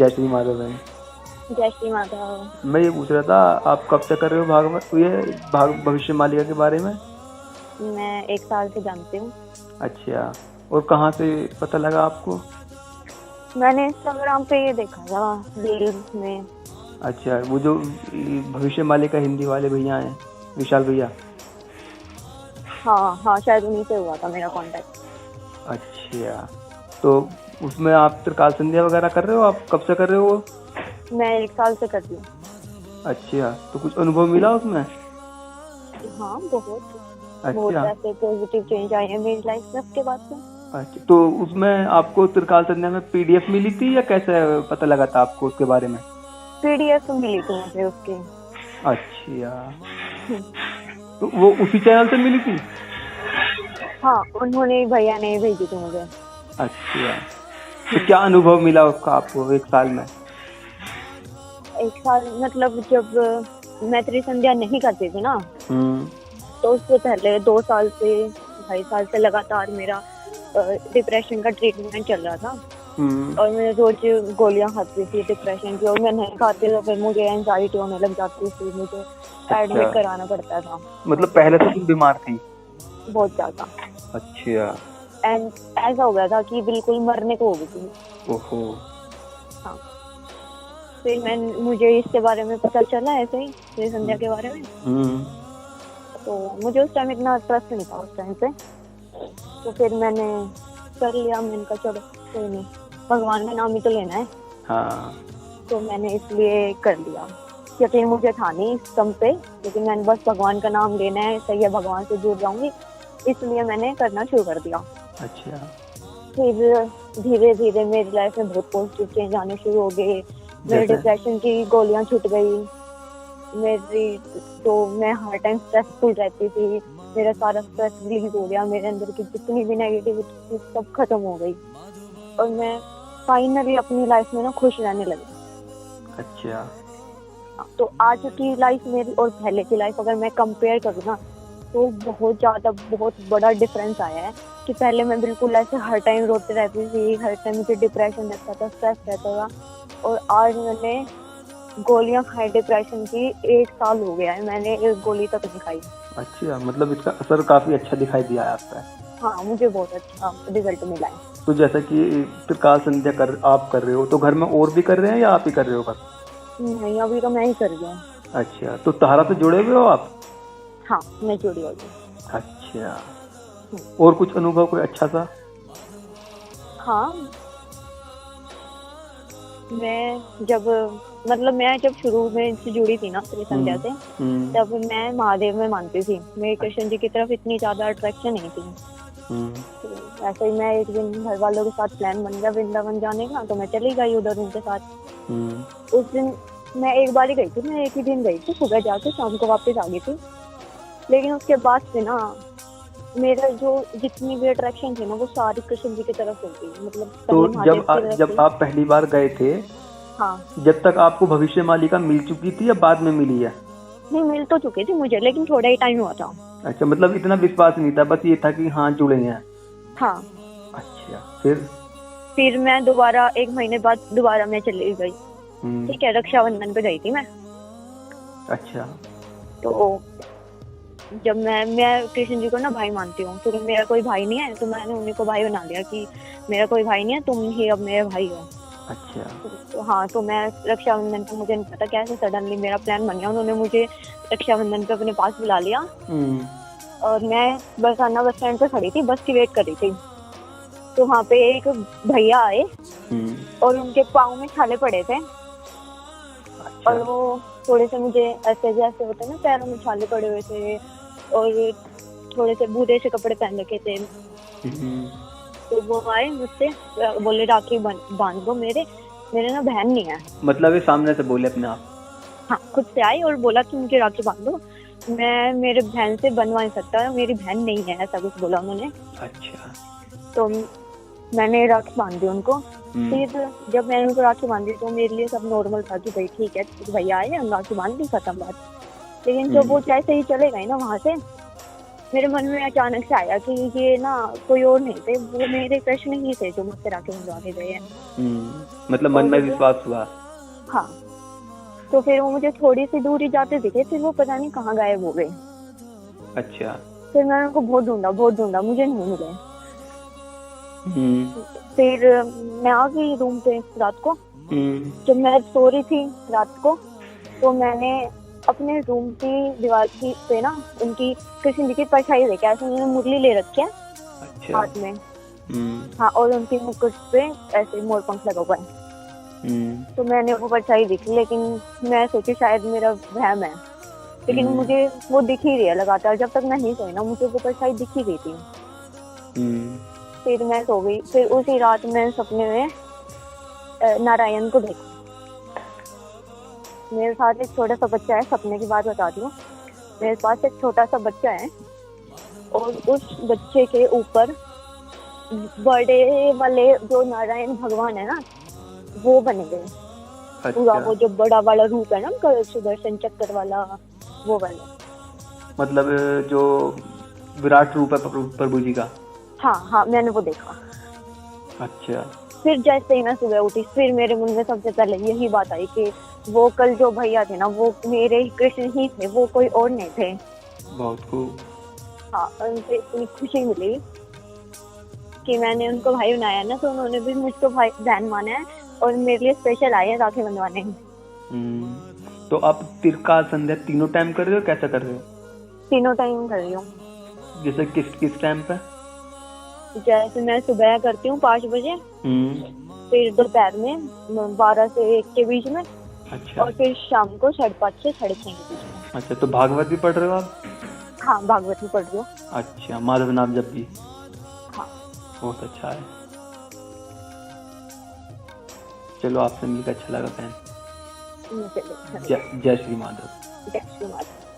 जय श्री माधव बहन। जय श्री माधव। मैं ये पूछ रहा था, आप कब से कर रहे हो भागवत, ये भविष्य मालिका के बारे में? मैं 1 साल से जानती हूँ। अच्छा, और कहाँ से पता लगा आपको? मैंने इंस्टाग्राम पे ये देखा था, रील्स में। अच्छा, वो जो भविष्य मालिका हिंदी वाले भैया हैं, विशाल भैया। हाँ हाँ, शायद उन्हीं से हुआ था मेरा कांटेक्ट। अच्छा, तो उसमें आप त्रिकाल संध्या वगैरह कर रहे हो? आप कब से कर रहे हो? मैं 1 साल से कर रही हूँ। अच्छा, तो कुछ अनुभव मिला उसमें? हाँ, बहुत अच्छा। ऐसे पॉजिटिव चेंज आए हैं मेरी लाइफ में उसके बाद से। अच्छा, तो उसमें आपको त्रिकाल संध्या में पीडीएफ मिली थी या कैसे पता लगा था आपको उसके बारे में? पीडीएफ मिली थी मुझे उसकी। अच्छा, तो वो उसी चैनल से मिली थी? हाँ, उन्होंने, भैया ने भेजी थी मुझे। अच्छा, तो क्या अनुभव मिला उसका आपको 1 साल में? 1 साल मतलब जब मैं त्रिसंध्या नहीं करती थी ना, हम्म। तो उससे पहले 2 साल से 2.5 साल से लगातार मेरा डिप्रेशन का ट्रीटमेंट चल रहा था। और मैं रोज गोलियां खाती थी डिप्रेशन की, और मैं नहीं खाती तो फिर मुझे एंजाइटी होने लग जाती थी, मुझे एडमिट कराना पड़ता था। मतलब पहले से तुम बीमार थी? बहुत ज्यादा। अच्छा। एंड ऐसा हो गया था कि बिल्कुल मरने को हो गई थी। ओहो। हाँ, फिर मुझे इसके बारे में पता चला ऐसे ही, त्रिसंध्या के बारे में। तो मुझे उस टाइम इतना ट्रस्ट नहीं था उस टाइम पे, तो फिर मैंने कर लिया। मैंने कहा चलो कोई नहीं, भगवान का नाम ही तो लेना है। हाँ। तो मैंने इसलिए कर लिया। यकीन मुझे था नहीं इस दम पे, लेकिन मैंने बस भगवान का नाम लेना है, सही है, भगवान से जुड़ जाऊंगी, इसलिए मैंने करना शुरू कर दिया। अच्छा। फिर धीरे धीरे मेरी लाइफ में बहुत पॉजिटिव चेंज आने शुरू हो गए। मेरे डिप्रेशन की गोलियां छूट गई मेरी। तो मैं हर टाइम स्ट्रेसफुल रहती थी, मेरा सारा स्ट्रेस रिलीज हो गया, मेरे अंदर की जितनी भी नेगेटिविटी थी सब खत्म हो गई, और मैं फाइनली अपनी लाइफ में ना खुश रहने लगी। अच्छा। तो आज की लाइफ मेरी और पहले की लाइफ अगर मैं कंपेयर करूँ ना, तो बहुत बड़ा डिफरेंस आया है। कि पहले मैं बिल्कुल ऐसे हर टाइम रोते रहती थी, हर टाइम मुझे डिप्रेशन रहता था, स्ट्रेस रहता था, और आज मैंने गोलियां खाई डिप्रेशन की। 1 साल हो गया है, मैंने एक गोली तक नहीं खाई। अच्छा, मतलब इसका असर काफी अच्छा दिखाई दिया है आप पे। हाँ, मुझे बहुत अच्छा रिजल्ट मिला है। तो जैसा कि त्रिकाल संध्या आप कर रहे हो, तो घर में और भी कर रहे हैं या आप ही कर रहे हो बस? नहीं, अभी तो मैं ही कर रही हूँ। अच्छा, तो तारा से जुड़े हुए हो आप? हाँ, मैं जुड़ी हुई हूँ। अच्छा, और कुछ अनुभव कोई अच्छा सा? हाँ, मैं जब शुरू में से जुड़ी थी ना त्रिसंध्या से, तब मैं महादेव में मानती थी। मेरी कृष्ण जी की तरफ इतनी ज्यादा अट्रैक्शन नहीं थी। तो ऐसे ही मैं एक दिन घर वालों के साथ प्लान बन गया वृंदावन जाने का, तो मैं चली गई उधर उनके साथ। उस दिन मैं एक बार ही गई थी, मैं एक ही दिन गई थी, सुबह जाके शाम को वापस आ गई थी। लेकिन उसके बाद से ना मेरा जो जितनी भी अट्रैक्शन थी ना, वो सारी कृष्ण जी की तरफ हो गई। मतलब तो जब आप पहली बार गए थे, हाँ, जब तक आपको भविष्य मालिका मिल चुकी थी या बाद में मिली है? नहीं, मिल तो चुकी थी मुझे, लेकिन थोड़ा ही टाइम हुआ था। अच्छा, मतलब इतना विश्वास नहीं था, बस ये था कि हाँ जुड़े हैं। हाँ। अच्छा, फिर मैं दोबारा 1 महीने बाद दोबारा मैं चली गई। ठीक है, रक्षाबंधन पे गई थी मैं। अच्छा। तो जब मैं कृष्ण जी को ना भाई मानती हूँ, तो मेरा कोई भाई नहीं है, तो मैंने उन्हीं को भाई बना लिया कि मेरा कोई भाई नहीं है, तुम ही अब मेरे भाई हो। अच्छा। तो हाँ, तो मैं रक्षाबंधन पे, मुझे नहीं पता कैसे सडनली मेरा प्लान बन गया, उन्होंने मुझे रक्षाबंधन पे अपने पास बुला लिया। और मैं बरसाना बस स्टैंड पे खड़ी थी, बस की वेट कर रही थी। तो वहाँ पे एक भैया आए और उनके पाँव में छाले पड़े थे। अच्छा। और वो थोड़े से मुझे ऐसे जैसे होते हैं ना, पैरों में छाले पड़े हुए थे, और थोड़े से बूढ़े से कपड़े पहन रखे थे। तो वो आए मुझसे, बोले राखी बांध दो मेरे ना बहन नहीं है। मतलब ये सामने से बोले अपने आप? हाँ, खुद से आई और बोला कि मुझे राखी बांध दो, मैं मेरे बहन से बनवा नहीं सकता, मेरी बहन नहीं है, ऐसा कुछ बोला उन्होंने। अच्छा। तो मैंने राखी बांध दी उनको। फिर जब मैंने उनको राखी बांधी तो मेरे लिए सब नॉर्मल था कि भाई ठीक है, भैया आए, हम राखी बांध दी, खत्म बात। लेकिन जब वो जैसे ही चले गए ना वहाँ से, मेरे मन में अचानक से आया कि ये ना कोई और नहीं थे, वो मेरे कृष्ण ही थे जो मुझसे राखी बंधवा के गए हैं। मतलब मन में विश्वास हुआ। हाँ, तो फिर वो मुझे थोड़ी सी दूरी जाते दिखे, फिर वो पता नहीं कहाँ गायब हो गए। अच्छा। फिर मैंने उनको बहुत ढूंढा, मुझे नहीं मिले। फिर मैं आ गई रूम पे रात को। जब मैं सो रही थी रात को, तो मैंने अपने रूम की दीवार की पे ना उनकी कृष्ण जी की परछाई देखी। ऐसे उन्होंने मुरली ले रखी है। अच्छा। हाथ में। हाँ, और उनके मुकुट पे ऐसे मोर पंख लगा हुआ है। तो मैंने वो परछाई देखी, लेकिन मैं सोची शायद मेरा वहम है, लेकिन मुझे वो दिख ही रही है लगातार। जब तक मैं नहीं सोई ना, मुझे वो परछाई दिख ही रही थी। फिर मैं सो गई। फिर उसी रात मैं सपने में नारायण को देखा। मेरे साथ एक छोटा सा बच्चा है, सपने की बात बताती हूँ। मेरे पास एक छोटा सा बच्चा है और उस बच्चे के ऊपर बड़े वाले जो नारायण भगवान है ना, वो बने गए। अच्छा। पूरा वो जो बड़ा वाला रूप है ना उनका, सुदर्शन चक्र वाला, वो वाला। मतलब जो विराट रूप है प्रभु जी का। हाँ, मैंने वो देखा। अच्छा। फिर जैसे ही मैं सुबह उठी, फिर मेरे मन में सबसे पहले यही बात आई कि वो कल जो भैया थे ना, वो मेरे कृष्ण ही थे, वो कोई और नहीं थे। बहुत खूब। हाँ, उनसे इतनी खुशी मिली कि मैंने उनको भाई बनाया ना, तो उन्होंने भी मुझको भाई बहन माना है और मेरे लिए स्पेशल आए हैं राखी बंधवाने। तो आप त्रिकाल संध्या तीनों टाइम कर रहे हो, कैसा कर रहे हो? तीनों टाइम कर रही हूँ। जैसे किस टाइम पे? जैसे मैं सुबह करती हूँ 5 बजे, फिर दोपहर में 12 से 1 के बीच में। अच्छा। और फिर शाम को 5:30 से 6:30 के बीच में। अच्छा, तो भागवत भी पढ़ रहे हो आप? हाँ, भागवत भी पढ़ रही हूँ। अच्छा, माधव नाम जप भी? हाँ। बहुत अच्छा है। चलो, आपसे मिलकर अच्छा लगा बहन। मुझे भी अच्छा लगा। जय श्री माधव। जय श्री माधव।